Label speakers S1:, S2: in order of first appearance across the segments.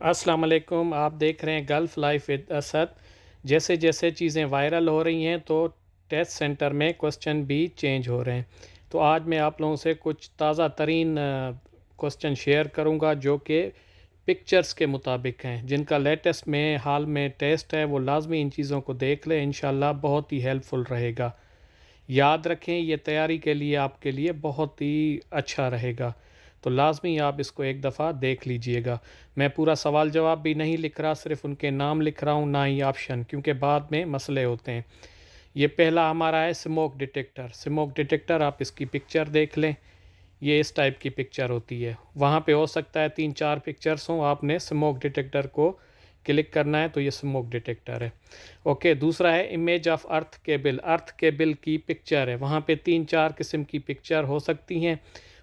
S1: अस्सलाम वालेकुम। आप देख रहे हैं गल्फ़ लाइफ विद असद। जैसे जैसे चीज़ें वायरल हो रही हैं तो टेस्ट सेंटर में क्वेश्चन भी चेंज हो रहे हैं। तो आज मैं आप लोगों से कुछ ताज़ा तरीन क्वेश्चन शेयर करूंगा जो कि पिक्चर्स के मुताबिक हैं, जिनका लेटेस्ट में हाल में टेस्ट है। वो लाजमी इन चीज़ों को देख लें, इंशाल्लाह बहुत ही हेल्पफुल रहेगा। याद रखें, ये तैयारी के लिए आपके लिए बहुत ही अच्छा रहेगा। तो लाजमी आप इसको एक दफ़ा देख लीजिएगा। मैं पूरा सवाल जवाब भी नहीं लिख रहा, सिर्फ उनके नाम लिख रहा हूँ, ना ही ऑप्शन, क्योंकि बाद में मसले होते हैं। ये पहला हमारा है स्मोक डिटेक्टर। स्मोक डिटेक्टर, आप इसकी पिक्चर देख लें। ये इस टाइप की पिक्चर होती है। वहाँ पे हो सकता है 3-4 पिक्चर्स हों, आपने स्मोक डिटेक्टर को क्लिक करना है तो ये स्मोक डिटेक्टर है। ओके, दूसरा है image of earth cable. Earth cable की पिक्चर है। वहाँ पे 3-4 किस्म की पिक्चर हो सकती हैं,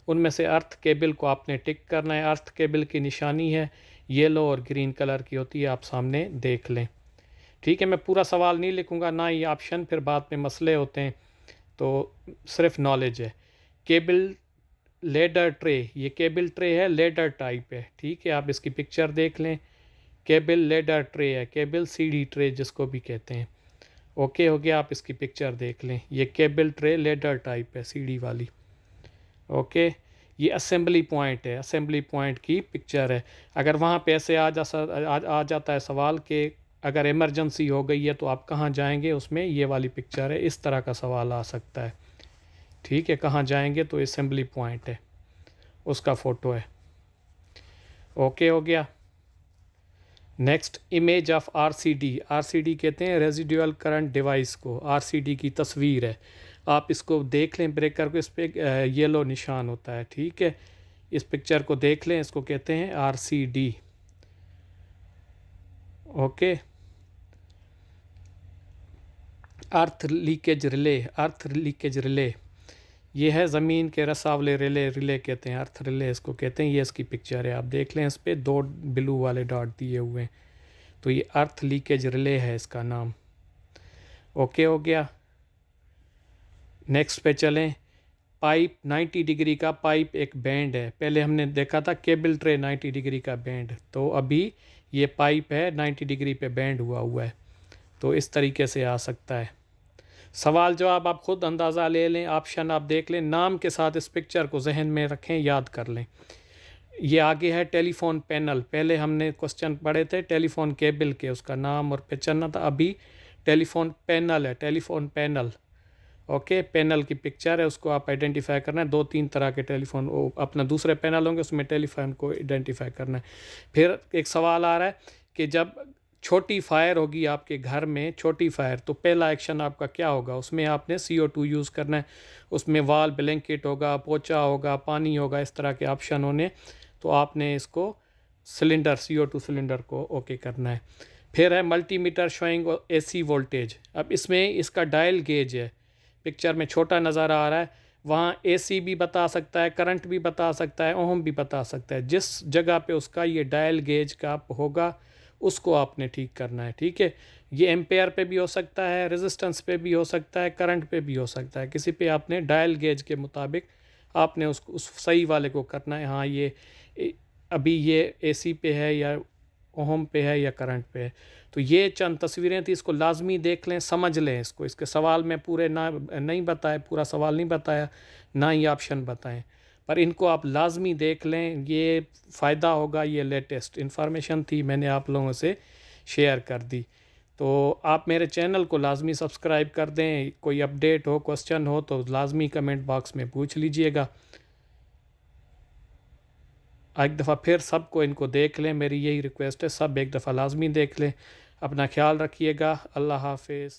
S1: उनमें से अर्थ केबल को आपने टिक करना है। अर्थ केबल की निशानी है येलो और ग्रीन कलर की होती है, आप सामने देख लें। ठीक है, मैं पूरा सवाल नहीं लिखूंगा, ना ही ऑप्शन, फिर बाद में मसले होते हैं। तो सिर्फ नॉलेज है। केबल लेडर ट्रे, ये केबल ट्रे है, लेडर टाइप है। ठीक है, आप इसकी पिक्चर देख लें। केबल लेडर ट्रे है, केबल सीडी ट्रे जिसको भी कहते हैं। ओके हो गया, आप इसकी पिक्चर देख लें। ये केबल ट्रे लेडर टाइप है, सीडी वाली। ओके, ये असेंबली पॉइंट है, असेंबली पॉइंट की पिक्चर है। अगर वहाँ पे ऐसे आ जाता है सवाल कि अगर इमरजेंसी हो गई है तो आप कहाँ जाएंगे, उसमें ये वाली पिक्चर है। इस तरह का सवाल आ सकता है। ठीक है, कहाँ जाएंगे, तो असेंबली पॉइंट है, उसका फ़ोटो है। ओके हो गया। Next, image of RCD. RCD कहते हैं रेजिडुअल करंट डिवाइस को। आरसीडी की तस्वीर है, आप इसको देख लें। ब्रेकर को, इस पर येलो निशान होता है। ठीक है, इस पिक्चर को देख लें, इसको कहते हैं आरसीडी। ओके, अर्थ लीकेज रिले। अर्थ लीकेज रिले ये है ज़मीन के रसावले रिले। रिले कहते हैं, अर्थ रिले इसको कहते हैं। ये इसकी पिक्चर है, आप देख लें। इस पर 2 ब्लू वाले डॉट दिए हुए हैं, तो ये अर्थ लीकेज रिले है इसका नाम। ओके हो गया। नेक्स्ट पे चलें। पाइप 90 डिग्री का पाइप एक बैंड है। पहले हमने देखा था केबल ट्रे 90 डिग्री का बैंड, तो अभी ये पाइप है 90 डिग्री पे बैंड हुआ हुआ है। तो इस तरीके से आ सकता है। सवाल जवाब आप खुद अंदाज़ा ले लें, ऑप्शन आप देख लें, नाम के साथ इस पिक्चर को जहन में रखें, याद कर लें। ये आगे है टेलीफोन पैनल। पहले हमने क्वेश्चन पढ़े थे टेलीफोन केबल के, उसका नाम और पहचानना था। अभी टेलीफोन पैनल है, टेलीफोन पैनल। ओके, पैनल की पिक्चर है, उसको आप आइडेंटिफाई करना है। 2-3 तरह के टेलीफोन, वो अपना दूसरे पैनल होंगे, उसमें टेलीफोन को आइडेंटिफाई करना है। फिर एक सवाल आ रहा है कि जब छोटी फायर होगी आपके घर में, छोटी फायर, तो पहला एक्शन आपका क्या होगा? उसमें आपने CO2 यूज़ करना है। उसमें वाल ब्लैंकेट होगा, पोचा होगा, पानी होगा, इस तरह के ऑप्शन होने। तो आपने इसको सिलेंडर, CO2 सिलेंडर को ओके करना है। फिर है मल्टीमीटर शोइंग AC वोल्टेज। अब इसमें इसका डायल गेज है, पिक्चर में छोटा नज़र आ रहा है। वहाँ AC भी बता सकता है, करंट भी बता सकता है, ओम भी बता सकता है। जिस जगह पे उसका ये डायल गेज का होगा, उसको आपने ठीक करना है। ठीक है, ये एम्पेयर पे भी हो सकता है, रेजिस्टेंस पे भी हो सकता है, करंट पे भी हो सकता है। किसी पे आपने डायल गेज के मुताबिक आपने उस सही वाले को करना है। हाँ, ये अभी ये AC पे है या ओम पे है या करंट पे है। तो ये चंद तस्वीरें थी, इसको लाजमी देख लें, समझ लें इसको। इसके सवाल में पूरे ना नहीं बताए, पूरा सवाल नहीं बताया, ना ही ऑप्शन बताएं, पर इनको आप लाजमी देख लें। ये फ़ायदा होगा, ये लेटेस्ट इन्फॉर्मेशन थी, मैंने आप लोगों से शेयर कर दी। तो आप मेरे चैनल को लाजमी सब्सक्राइब कर दें। कोई अपडेट हो, क्वेश्चन हो तो लाजमी कमेंट बॉक्स में पूछ लीजिएगा। एक दफ़ा फिर सबको इनको देख लें, मेरी यही रिक्वेस्ट है, सब एक दफ़ा लाजमी देख लें। अपना ख्याल रखिएगा। अल्लाह हाफिज़।